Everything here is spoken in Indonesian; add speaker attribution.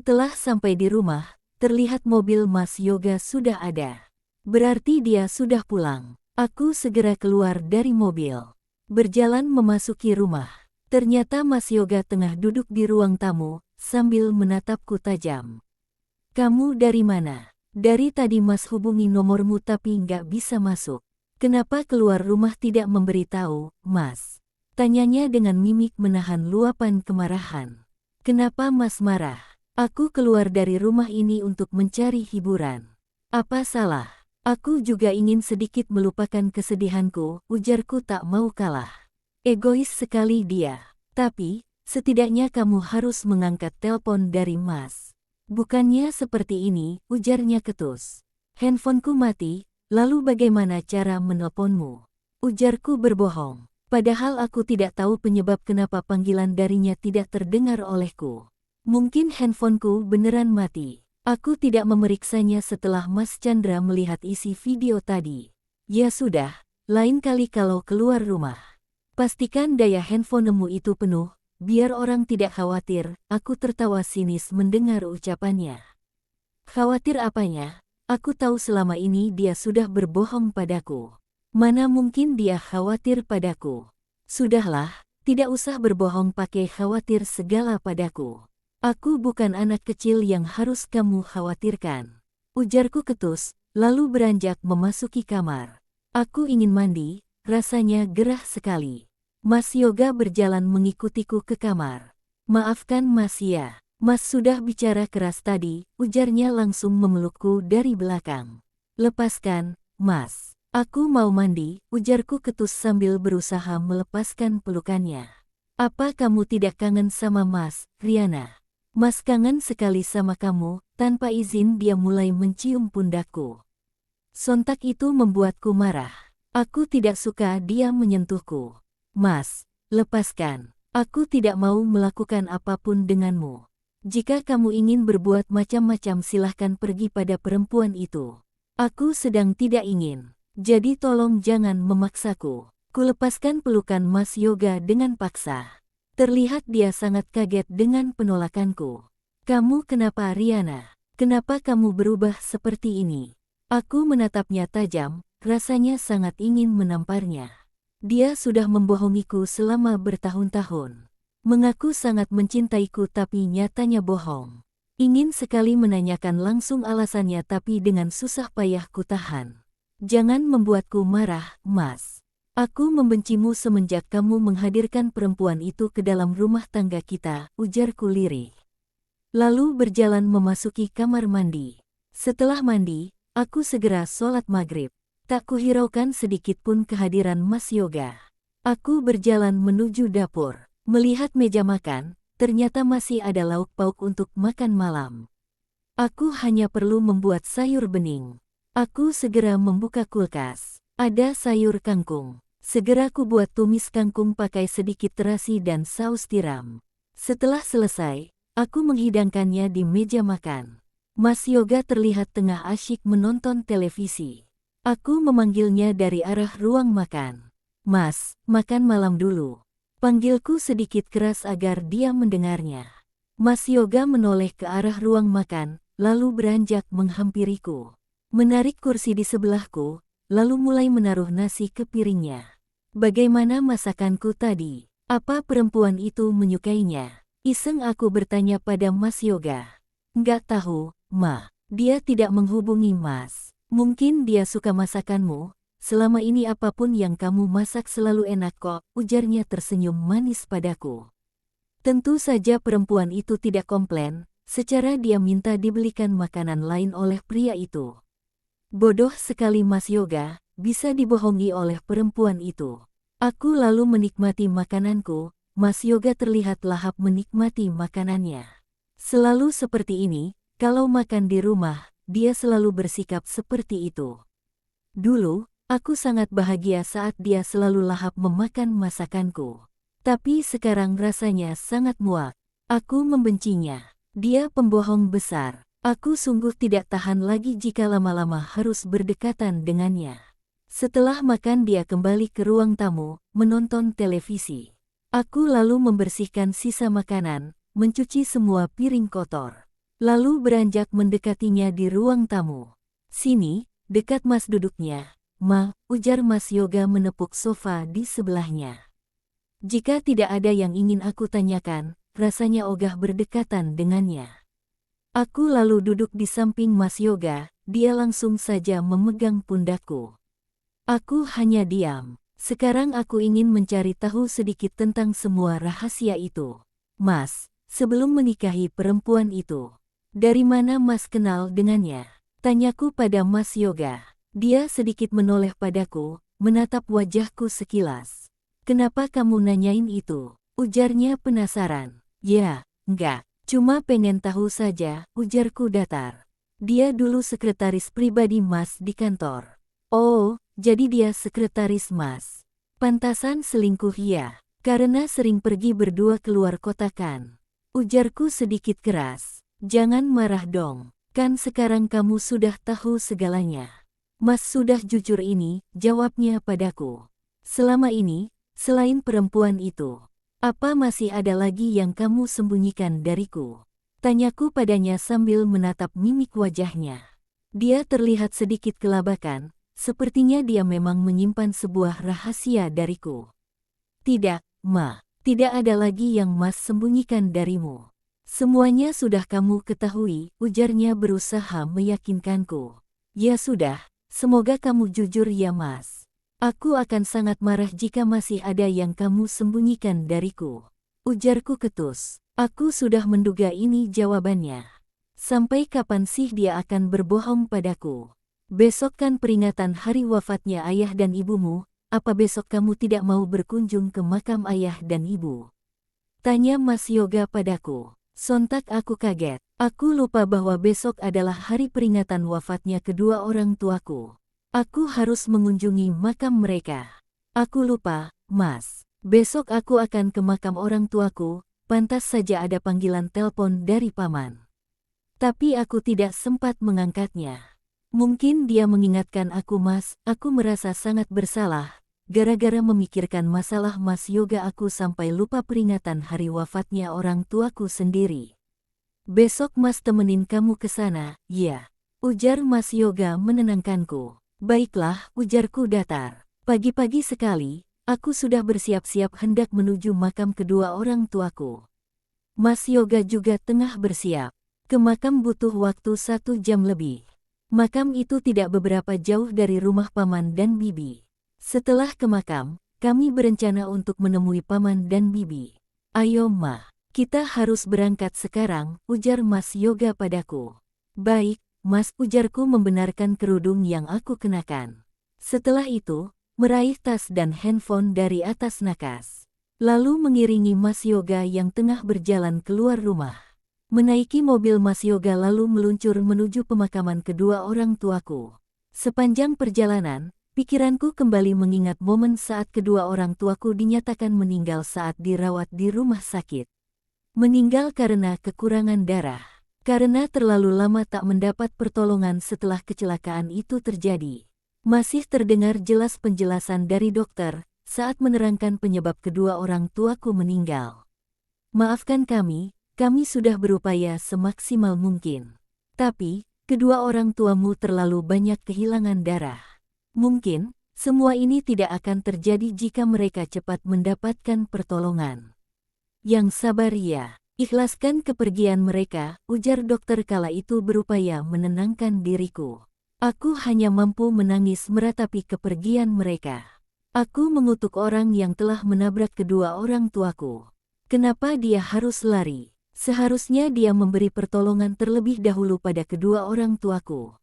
Speaker 1: Setelah sampai di rumah, terlihat mobil Mas Yoga sudah ada. Berarti dia sudah pulang. Aku segera keluar dari mobil. Berjalan memasuki rumah. Ternyata Mas Yoga tengah duduk di ruang tamu, sambil menatapku tajam. Kamu dari mana? Dari tadi Mas hubungi nomormu tapi nggak bisa masuk. Kenapa keluar rumah tidak memberitahu, Mas? Tanyanya dengan mimik menahan luapan kemarahan. Kenapa Mas marah? Aku keluar dari rumah ini untuk mencari hiburan. Apa salah? Aku juga ingin sedikit melupakan kesedihanku, ujarku tak mau kalah. Egois sekali dia. Tapi, setidaknya kamu harus mengangkat telepon dari Mas. Bukannya seperti ini, ujarnya ketus. Handphoneku mati, lalu bagaimana cara menelponmu? Ujarku berbohong. Padahal aku tidak tahu penyebab kenapa panggilan darinya tidak terdengar olehku. Mungkin handphoneku beneran mati. Aku tidak memeriksanya setelah Mas Chandra melihat isi video tadi. Ya sudah, lain kali kalau keluar rumah. Pastikan daya handphonemu itu penuh, biar orang tidak khawatir. Aku tertawa sinis mendengar ucapannya. Khawatir apanya? Aku tahu selama ini dia sudah berbohong padaku. Mana mungkin dia khawatir padaku? Sudahlah, tidak usah berbohong pakai khawatir segala padaku. Aku bukan anak kecil yang harus kamu khawatirkan. Ujarku ketus, lalu beranjak memasuki kamar. Aku ingin mandi, rasanya gerah sekali. Mas Yoga berjalan mengikutiku ke kamar. Maafkan Mas ya, Mas sudah bicara keras tadi, ujarnya langsung memelukku dari belakang. Lepaskan, Mas. Aku mau mandi, ujarku ketus sambil berusaha melepaskan pelukannya. Apa kamu tidak kangen sama Mas, Riana? Mas kangen sekali sama kamu. Tanpa izin dia mulai mencium pundakku. Sontak itu membuatku marah. Aku tidak suka dia menyentuhku. Mas, lepaskan. Aku tidak mau melakukan apapun denganmu. Jika kamu ingin berbuat macam-macam silahkan pergi pada perempuan itu. Aku sedang tidak ingin. Jadi tolong jangan memaksaku. Kulepaskan pelukan Mas Yoga dengan paksa. Terlihat dia sangat kaget dengan penolakanku. Kamu kenapa Riana? Kenapa kamu berubah seperti ini? Aku menatapnya tajam, rasanya sangat ingin menamparnya. Dia sudah membohongiku selama bertahun-tahun. Mengaku sangat mencintaiku tapi nyatanya bohong. Ingin sekali menanyakan langsung alasannya tapi dengan susah payah ku tahan. Jangan membuatku marah, Mas. Aku membencimu semenjak kamu menghadirkan perempuan itu ke dalam rumah tangga kita, ujarku lirih. Lalu berjalan memasuki kamar mandi. Setelah mandi, aku segera sholat maghrib. Tak kuhiraukan sedikit pun kehadiran Mas Yoga. Aku berjalan menuju dapur. Melihat meja makan, ternyata masih ada lauk pauk untuk makan malam. Aku hanya perlu membuat sayur bening. Aku segera membuka kulkas. Ada sayur kangkung. Segera ku buat tumis kangkung pakai sedikit terasi dan saus tiram. Setelah selesai, aku menghidangkannya di meja makan. Mas Yoga terlihat tengah asyik menonton televisi. Aku memanggilnya dari arah ruang makan. Mas, makan malam dulu. Panggilku sedikit keras agar dia mendengarnya. Mas Yoga menoleh ke arah ruang makan, lalu beranjak menghampiriku. Menarik kursi di sebelahku, lalu mulai menaruh nasi ke piringnya. Bagaimana masakanku tadi? Apa perempuan itu menyukainya? Iseng aku bertanya pada Mas Yoga. Nggak tahu, Ma. Dia tidak menghubungi Mas. Mungkin dia suka masakanmu, selama ini apapun yang kamu masak selalu enak kok, ujarnya tersenyum manis padaku. Tentu saja perempuan itu tidak komplain, secara dia minta dibelikan makanan lain oleh pria itu. Bodoh sekali Mas Yoga, bisa dibohongi oleh perempuan itu. Aku lalu menikmati makananku, Mas Yoga terlihat lahap menikmati makanannya. Selalu seperti ini, kalau makan di rumah, dia selalu bersikap seperti itu. Dulu, aku sangat bahagia saat dia selalu lahap memakan masakanku. Tapi sekarang rasanya sangat muak. Aku membencinya. Dia pembohong besar. Aku sungguh tidak tahan lagi jika lama-lama harus berdekatan dengannya. Setelah makan dia kembali ke ruang tamu, menonton televisi. Aku lalu membersihkan sisa makanan, mencuci semua piring kotor. lalu beranjak mendekatinya di ruang tamu. Sini, dekat Mas duduknya. Ma, ujar Mas Yoga menepuk sofa di sebelahnya. Jika tidak ada yang ingin aku tanyakan, rasanya ogah berdekatan dengannya. Aku lalu duduk di samping Mas Yoga, dia langsung saja memegang pundakku. Aku hanya diam. Sekarang aku ingin mencari tahu sedikit tentang semua rahasia itu. Mas, sebelum menikahi perempuan itu, dari mana Mas kenal dengannya? Tanyaku pada Mas Yoga. Dia sedikit menoleh padaku, menatap wajahku sekilas. Kenapa kamu nanyain itu? Ujarnya penasaran. Ya, enggak, cuma pengen tahu saja, ujarku datar. Dia dulu sekretaris pribadi Mas di kantor. Oh, jadi dia sekretaris Mas. Pantasan selingkuh ya, karena sering pergi berdua keluar kota kan. Ujarku sedikit keras. Jangan marah dong, kan sekarang kamu sudah tahu segalanya. Mas sudah jujur ini, jawabnya padaku. Selama ini, selain perempuan itu, apa masih ada lagi yang kamu sembunyikan dariku? Tanyaku padanya sambil menatap mimik wajahnya. Dia terlihat sedikit kelabakan, sepertinya dia memang menyimpan sebuah rahasia dariku. Tidak, Ma, tidak ada lagi yang Mas sembunyikan darimu. Semuanya sudah kamu ketahui, ujarnya berusaha meyakinkanku. Ya sudah. Semoga kamu jujur ya Mas. Aku akan sangat marah jika masih ada yang kamu sembunyikan dariku. Ujarku ketus. Aku sudah menduga ini jawabannya. Sampai kapan sih dia akan berbohong padaku? Besok kan peringatan hari wafatnya ayah dan ibumu, apa besok kamu tidak mau berkunjung ke makam ayah dan ibu? Tanya Mas Yoga padaku. Sontak aku kaget. Aku lupa bahwa besok adalah hari peringatan wafatnya kedua orang tuaku. Aku harus mengunjungi makam mereka. Aku lupa, Mas. Besok aku akan ke makam orang tuaku, pantas saja ada panggilan telepon dari paman. Tapi aku tidak sempat mengangkatnya. Mungkin dia mengingatkan aku Mas, aku merasa sangat bersalah. Gara-gara memikirkan masalah Mas Yoga aku sampai lupa peringatan hari wafatnya orang tuaku sendiri. Besok Mas temenin kamu ke sana, ya. Ujar Mas Yoga menenangkanku. Baiklah, ujarku datar. Pagi-pagi sekali, aku sudah bersiap-siap hendak menuju makam kedua orang tuaku. Mas Yoga juga tengah bersiap. Ke makam butuh waktu 1 jam lebih. Makam itu tidak beberapa jauh dari rumah paman dan bibi. Setelah ke makam, kami berencana untuk menemui paman dan bibi. Ayo Ma, kita harus berangkat sekarang, ujar Mas Yoga padaku. Baik, Mas, ujarku membenarkan kerudung yang aku kenakan. Setelah itu, meraih tas dan handphone dari atas nakas. Lalu mengiringi Mas Yoga yang tengah berjalan keluar rumah. Menaiki mobil Mas Yoga lalu meluncur menuju pemakaman kedua orang tuaku. Sepanjang perjalanan, pikiranku kembali mengingat momen saat kedua orang tuaku dinyatakan meninggal saat dirawat di rumah sakit. Meninggal karena kekurangan darah. Karena terlalu lama tak mendapat pertolongan setelah kecelakaan itu terjadi. Masih terdengar jelas penjelasan dari dokter saat menerangkan penyebab kedua orang tuaku meninggal. Maafkan kami sudah berupaya semaksimal mungkin. Tapi, kedua orang tuamu terlalu banyak kehilangan darah. Mungkin, semua ini tidak akan terjadi jika mereka cepat mendapatkan pertolongan. Yang sabar ya, ikhlaskan kepergian mereka, ujar dokter kala itu berupaya menenangkan diriku. Aku hanya mampu menangis meratapi kepergian mereka. Aku mengutuk orang yang telah menabrak kedua orang tuaku. Kenapa dia harus lari? Seharusnya dia memberi pertolongan terlebih dahulu pada kedua orang tuaku.